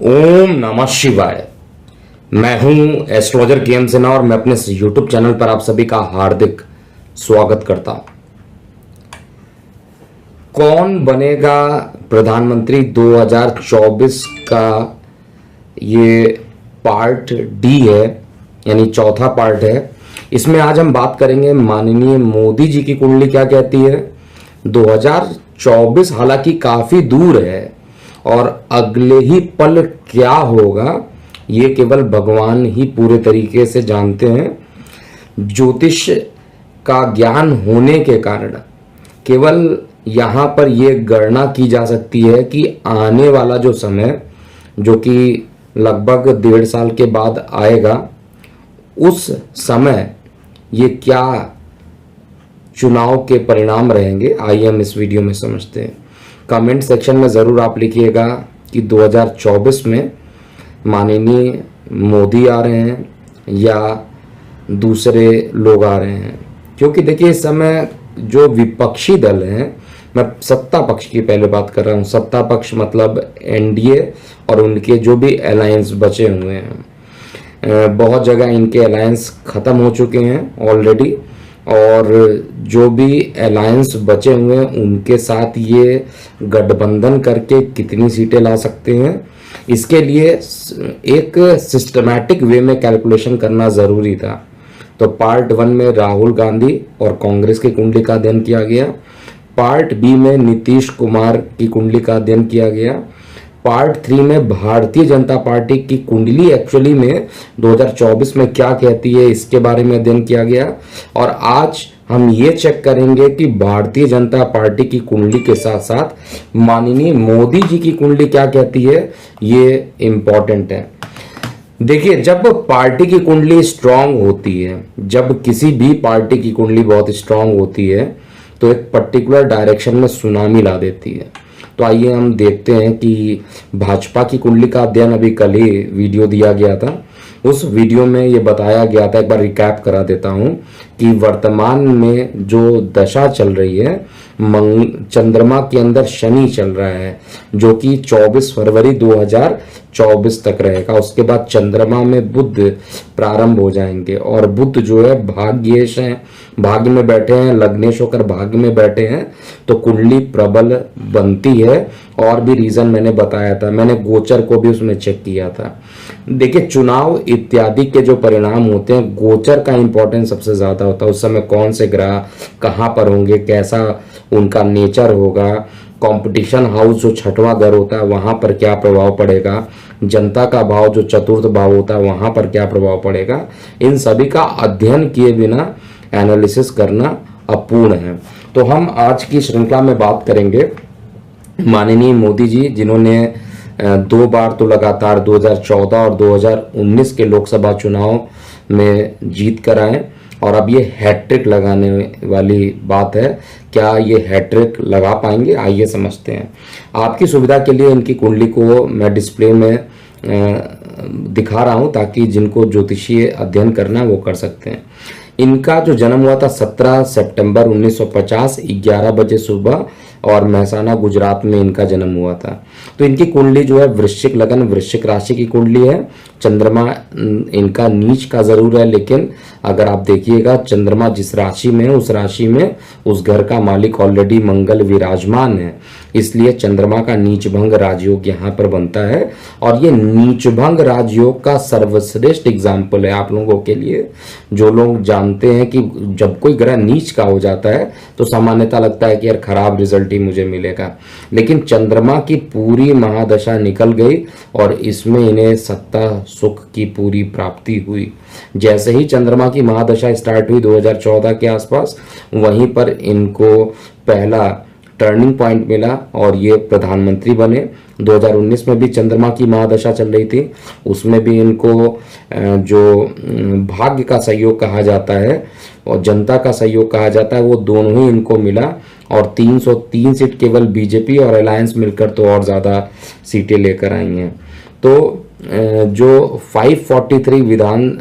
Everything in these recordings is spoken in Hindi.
ओम नमः शिवाय। मैं हूं एस्ट्रोलॉजर के एम सिन्हा और मैं अपने यूट्यूब चैनल पर आप सभी का हार्दिक स्वागत करता हूं। कौन बनेगा प्रधानमंत्री 2024 का ये पार्ट डी है, यानी चौथा पार्ट है। इसमें आज हम बात करेंगे माननीय मोदी जी की कुंडली क्या कहती है। 2024 हालांकि काफी दूर है और अगले ही पल क्या होगा ये केवल भगवान ही पूरे तरीके से जानते हैं। ज्योतिष का ज्ञान होने के कारण केवल यहाँ पर ये गणना की जा सकती है कि आने वाला जो समय, जो कि लगभग 1.5 साल के बाद आएगा, उस समय ये क्या चुनाव के परिणाम रहेंगे। आइए हम इस वीडियो में समझते हैं। कमेंट सेक्शन में ज़रूर आप लिखिएगा कि 2024 में माननीय मोदी आ रहे हैं या दूसरे लोग आ रहे हैं। क्योंकि देखिए इस समय जो विपक्षी दल हैं, मैं सत्ता पक्ष की पहले बात कर रहा हूँ। सत्ता पक्ष मतलब एनडीए और उनके जो भी अलायंस बचे हुए हैं, बहुत जगह इनके अलायंस ख़त्म हो चुके हैं ऑलरेडी, और जो भी अलायंस बचे हुए हैं उनके साथ ये गठबंधन करके कितनी सीटें ला सकते हैं, इसके लिए एक सिस्टमैटिक वे में कैलकुलेशन करना ज़रूरी था। तो पार्ट 1 में राहुल गांधी और कांग्रेस की कुंडली का अध्ययन किया गया। पार्ट बी में नीतीश कुमार की कुंडली का अध्ययन किया गया। पार्ट 3 में भारतीय जनता पार्टी की कुंडली एक्चुअली में 2024 में क्या कहती है, इसके बारे में अध्ययन किया गया। और आज हम ये चेक करेंगे कि भारतीय जनता पार्टी की कुंडली के साथ साथ माननीय मोदी जी की कुंडली क्या कहती है, ये इम्पोर्टेंट है। देखिए, जब पार्टी की कुंडली स्ट्रांग होती है, जब किसी भी पार्टी की कुंडली बहुत स्ट्रांग होती है, तो एक पर्टिकुलर डायरेक्शन में सुनामी ला देती है। तो आइए हम देखते हैं कि भाजपा की कुंडली का अध्ययन अभी कल ही वीडियो दिया गया था। उस वीडियो में ये बताया गया था, एक बार रिकैप करा देता हूं, कि वर्तमान में जो दशा चल रही है, चंद्रमा के अंदर शनि चल रहा है, जो कि 24 फरवरी 2024 तक रहेगा। उसके बाद चंद्रमा में बुध प्रारंभ हो जाएंगे और बुध जो है भाग्येश हैं, भाग्य में बैठे हैं, लग्नेश होकर भाग्य में बैठे हैं, तो कुंडली प्रबल बनती है। और भी रीजन मैंने बताया था, मैंने गोचर को भी उसमें चेक किया था। देखिए, चुनाव इत्यादि के जो परिणाम होते हैं, गोचर का इंपॉर्टेंस सबसे ज्यादा होता है। उस समय कौन से ग्रह कहाँ पर होंगे, कैसा उनका नेचर होगा, कंपटीशन हाउस जो 6वां घर होता है वहां पर क्या प्रभाव पड़ेगा, जनता का भाव जो 4th भाव होता है वहां पर क्या प्रभाव पड़ेगा, इन सभी का अध्ययन किए बिना एनालिसिस करना अपूर्ण है। तो हम आज की श्रृंखला में बात करेंगे माननीय मोदी जी, जिन्होंने 2 बार तो लगातार 2014 और 2019 के लोकसभा चुनाव में जीत कर आए, और अब ये हैट्रिक लगाने वाली बात है। क्या ये हैट्रिक लगा पाएंगे, आइए समझते हैं। आपकी सुविधा के लिए इनकी कुंडली को मैं डिस्प्ले में दिखा रहा हूं, ताकि जिनको ज्योतिषीय अध्ययन करना है वो कर सकते हैं। इनका जो जन्म हुआ था 17 सितंबर 1950 11 बजे सुबह, और महसाना गुजरात में इनका जन्म हुआ था। तो इनकी कुंडली जो है वृश्चिक लगन, वृश्चिक राशि की कुंडली है। चंद्रमा इनका नीच का जरूर है, लेकिन अगर आप देखिएगा चंद्रमा जिस राशि में है उस राशि में उस घर का मालिक ऑलरेडी मंगल विराजमान है, इसलिए चंद्रमा का नीच भंग राजयोग यहाँ पर बनता है। और ये नीच भंग राजयोग का सर्वश्रेष्ठ एग्जाम्पल है आप लोगों के लिए, जो लोग जानते हैं कि जब कोई ग्रह नीच का हो जाता है तो सामान्यतः लगता है कि यार खराब रिजल्ट ही मुझे मिलेगा, लेकिन चंद्रमा की पूरी महादशा निकल गई और इसमें इन्हें सत्ता सुख की पूरी प्राप्ति हुई। जैसे ही चंद्रमा की महादशा स्टार्ट हुई 2014 के आसपास, वहीं पर इनको पहला टर्निंग पॉइंट मिला और ये प्रधानमंत्री बने। 2019 में भी चंद्रमा की महादशा चल रही थी, उसमें भी इनको जो भाग्य का सहयोग कहा जाता है और जनता का सहयोग कहा जाता है, वो दोनों ही इनको मिला। और 303 सीट केवल बीजेपी और अलायंस मिलकर तो और ज़्यादा सीटें लेकर आई हैं। तो जो 543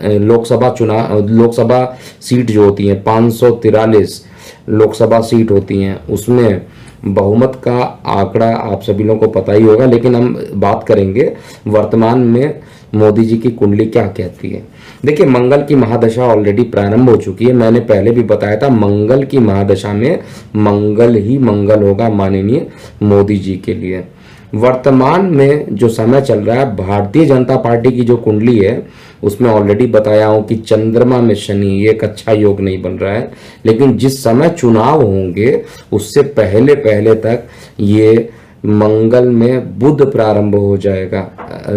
लोकसभा सीट जो होती हैं, 543 लोकसभा सीट होती हैं, उसमें बहुमत का आंकड़ा आप सभी लोगों को पता ही होगा, लेकिन हम बात करेंगे वर्तमान में मोदी जी की कुंडली क्या कहती है। देखिए, मंगल की महादशा ऑलरेडी प्रारंभ हो चुकी है। मैंने पहले भी बताया था मंगल की महादशा में मंगल ही मंगल होगा माननीय मोदी जी के लिए। वर्तमान में जो समय चल रहा है, भारतीय जनता पार्टी की जो कुंडली है उसमें ऑलरेडी बताया हूं कि चंद्रमा में शनि, ये एक अच्छा योग नहीं बन रहा है। लेकिन जिस समय चुनाव होंगे उससे पहले पहले तक ये मंगल में बुध प्रारंभ हो जाएगा,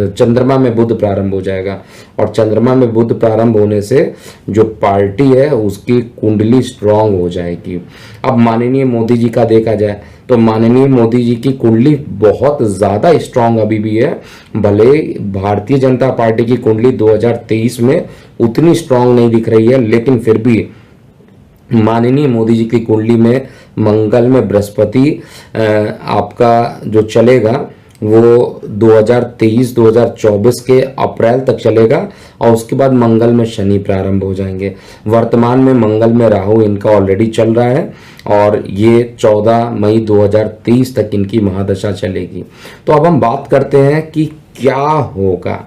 चंद्रमा में बुध प्रारंभ हो जाएगा, और चंद्रमा में बुध प्रारंभ होने से जो पार्टी है उसकी कुंडली स्ट्रांग हो जाएगी। अब माननीय मोदी जी का देखा जाए तो माननीय मोदी जी की कुंडली बहुत ज्यादा स्ट्रांग अभी भी है। भले भारतीय जनता पार्टी की कुंडली 2023 में उतनी स्ट्रांग नहीं दिख रही है, लेकिन फिर भी माननीय मोदी जी की कुंडली में मंगल में बृहस्पति आपका जो चलेगा वो 2023-2024 के अप्रैल तक चलेगा, और उसके बाद मंगल में शनि प्रारंभ हो जाएंगे। वर्तमान में मंगल में राहु इनका ऑलरेडी चल रहा है और ये 14 मई 2023 तक इनकी महादशा चलेगी। तो अब हम बात करते हैं कि क्या होगा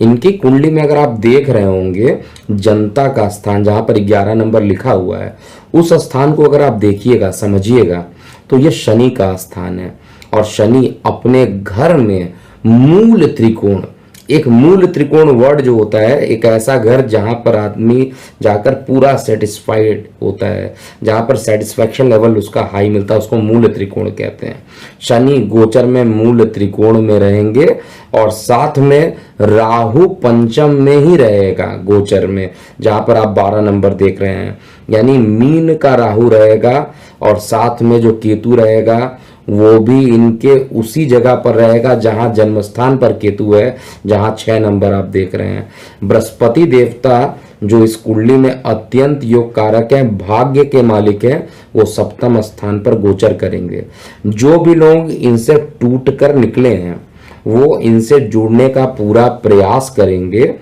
इनकी कुंडली में। अगर आप देख रहे होंगे जनता का स्थान जहां पर 11 नंबर लिखा हुआ है, उस स्थान को अगर आप देखिएगा, समझिएगा, तो ये शनि का स्थान है। और शनि अपने घर में मूल त्रिकोण, एक मूल त्रिकोण वर्ड जो होता है, एक ऐसा घर जहां पर आदमी जाकर पूरा सेटिस्फाइड होता है, जहां पर सेटिस्फैक्शन लेवल उसका हाई मिलता है, उसको मूल त्रिकोण कहते हैं। शनि गोचर में मूल त्रिकोण में रहेंगे और साथ में राहु पंचम में ही रहेगा गोचर में, जहां पर आप 12 नंबर देख रहे हैं, यानी मीन का राहु रहेगा और साथ में जो केतु रहेगा वो भी इनके उसी जगह पर रहेगा जहां जन्मस्थान पर केतु है, जहां 6 नंबर आप देख रहे हैं। बृहस्पति देवता जो इस कुंडली में अत्यंत योग कारक है, भाग्य के मालिक है, वो सप्तम स्थान पर गोचर करेंगे। जो भी लोग इनसे टूट कर निकले हैं वो इनसे जुड़ने का पूरा प्रयास करेंगे,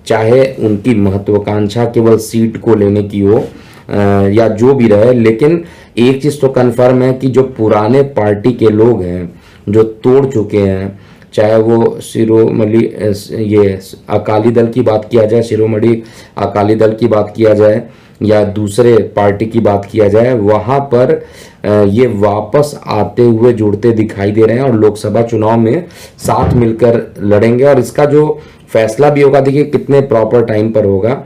चाहे उनकी महत्वाकांक्षा केवल सीट को लेने की हो या जो भी रहे। लेकिन एक चीज तो कन्फर्म है कि जो पुराने पार्टी के लोग हैं जो तोड़ चुके हैं, चाहे वो शिरोमणि ये अकाली दल की बात किया जाए, शिरोमणि अकाली दल की बात किया जाए या दूसरे पार्टी की बात किया जाए, वहां पर ये वापस आते हुए जुड़ते दिखाई दे रहे हैं और लोकसभा चुनाव में साथ मिलकर लड़ेंगे। और इसका जो फैसला भी होगा, देखिए कितने प्रॉपर टाइम पर होगा,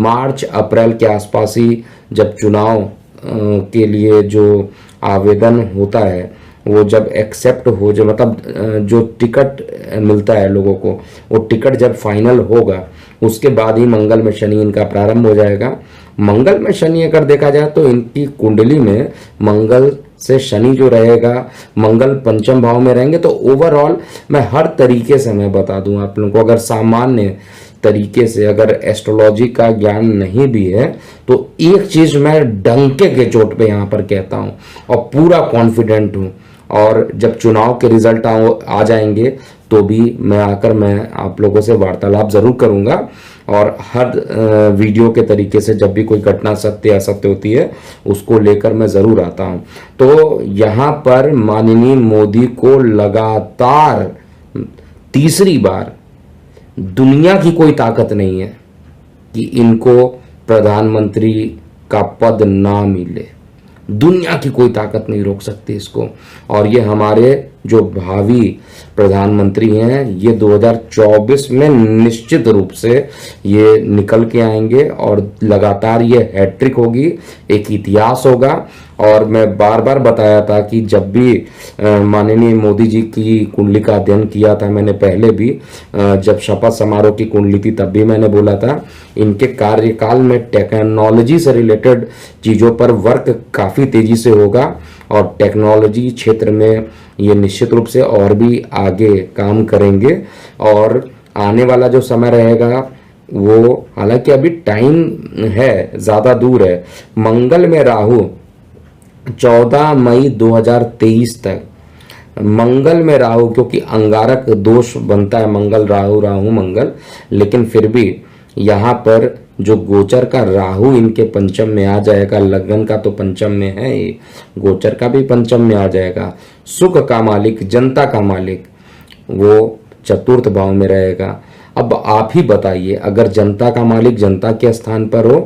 मार्च अप्रैल के आसपास ही, जब चुनाव के लिए जो आवेदन होता है वो जब एक्सेप्ट हो जाए, मतलब जो टिकट मिलता है लोगों को, वो टिकट जब फाइनल होगा उसके बाद ही मंगल में शनि इनका प्रारंभ हो जाएगा। मंगल में शनि अगर देखा जाए तो इनकी कुंडली में मंगल से शनि जो रहेगा, मंगल पंचम भाव में रहेंगे। तो ओवरऑल मैं हर तरीके से मैं बता दूं आप लोगों को, अगर सामान्य तरीके से अगर एस्ट्रोलॉजी का ज्ञान नहीं भी है तो एक चीज मैं डंके के चोट पे यहां पर कहता हूं और पूरा कॉन्फिडेंट हूं, और जब चुनाव के रिजल्ट आ जाएंगे तो भी मैं आकर मैं आप लोगों से वार्तालाप जरूर करूंगा, और हर वीडियो के तरीके से जब भी कोई घटना सत्य असत्य होती है उसको लेकर मैं जरूर आता हूं। तो यहां पर माननीय मोदी को लगातार तीसरी बार, दुनिया की कोई ताकत नहीं है कि इनको प्रधानमंत्री का पद ना मिले, दुनिया की कोई ताकत नहीं रोक सकती इसको। और ये हमारे जो भावी प्रधानमंत्री हैं ये 2024 में निश्चित रूप से ये निकल के आएंगे और लगातार ये हैट्रिक होगी, एक इतिहास होगा। और मैं बार बार बताया था कि जब भी माननीय मोदी जी की कुंडली का अध्ययन किया था मैंने पहले भी, जब शपथ समारोह की कुंडली थी तब भी मैंने बोला था इनके कार्यकाल में टेक्नोलॉजी से रिलेटेड चीज़ों पर वर्क काफ़ी तेजी से होगा और टेक्नोलॉजी क्षेत्र में ये निश्चित रूप से और भी आगे काम करेंगे। और आने वाला जो समय रहेगा वो, हालांकि अभी टाइम है, ज़्यादा दूर है, मंगल में राहु 14 मई 2023 तक, मंगल में राहु, क्योंकि अंगारक दोष बनता है मंगल राहु राहु मंगल, लेकिन फिर भी यहाँ पर जो गोचर का राहु इनके पंचम में आ जाएगा, लग्न का तो पंचम में है ही, गोचर का भी पंचम में आ जाएगा। सुख का मालिक, जनता का मालिक वो चतुर्थ भाव में रहेगा। अब आप ही बताइए, अगर जनता का मालिक जनता के स्थान पर हो,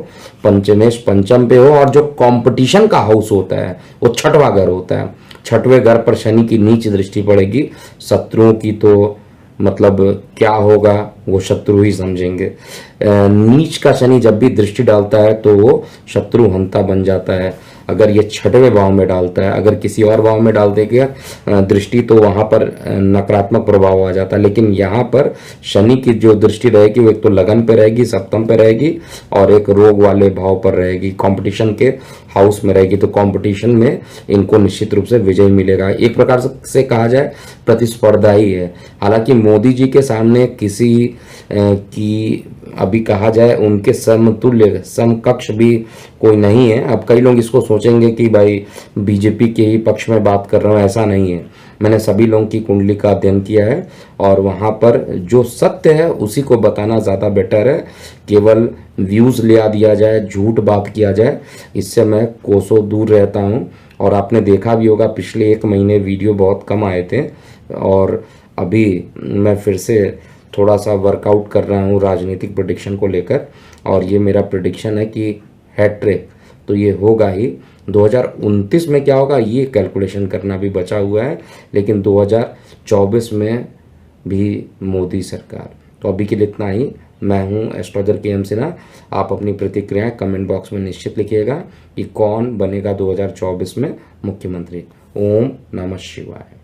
पंचमेश पंचम पे हो, और जो कंपटीशन का हाउस होता है वो छठवां घर होता है, छठवें घर पर शनि की नीच दृष्टि पड़ेगी, शत्रुओं की तो मतलब क्या होगा वो शत्रु ही समझेंगे। नीच का शनि जब भी दृष्टि डालता है तो वो शत्रु हंता बन जाता है। अगर ये छठवें भाव में डालता है, अगर किसी और भाव में डाल देगा दृष्टि, तो वहां पर नकारात्मक प्रभाव आ जाता है। लेकिन यहाँ पर शनि की जो दृष्टि रहेगी वो एक तो लगन पे रहेगी, सप्तम पे रहेगी, और एक रोग वाले भाव पर रहेगी, कंपटीशन के हाउस में रहेगी। तो कंपटीशन में इनको निश्चित रूप से विजय मिलेगा। एक प्रकार से कहा जाए प्रतिस्पर्धा ही है। हालांकि मोदी जी के सामने किसी की अभी कहा जाए उनके समतुल्य समकक्ष भी कोई नहीं है। अब कई लोग इसको सोचेंगे कि भाई बीजेपी के ही पक्ष में बात कर रहा हूँ, ऐसा नहीं है। मैंने सभी लोगों की कुंडली का अध्ययन किया है और वहाँ पर जो सत्य है उसी को बताना ज़्यादा बेटर है। केवल व्यूज़ ले दिया जाए, झूठ बात किया जाए, इससे मैं कोसों दूर रहता हूँ। और आपने देखा भी होगा पिछले 1 महीने वीडियो बहुत कम आए थे, और अभी मैं फिर से थोड़ा सा वर्कआउट कर रहा हूँ राजनीतिक प्रेडिक्शन को लेकर, और ये मेरा प्रेडिक्शन है कि हैट्रिक तो ये होगा ही। 2029 में क्या होगा ये कैलकुलेशन करना भी बचा हुआ है, लेकिन 2024 में भी मोदी सरकार। तो अभी के लिए इतना ही। मैं हूँ एस्ट्रोलॉजर के सिन्हा। आप अपनी प्रतिक्रियाएं कमेंट बॉक्स में निश्चित लिखिएगा कि कौन बनेगा 2024 में मुख्यमंत्री। ओम नमः शिवाय।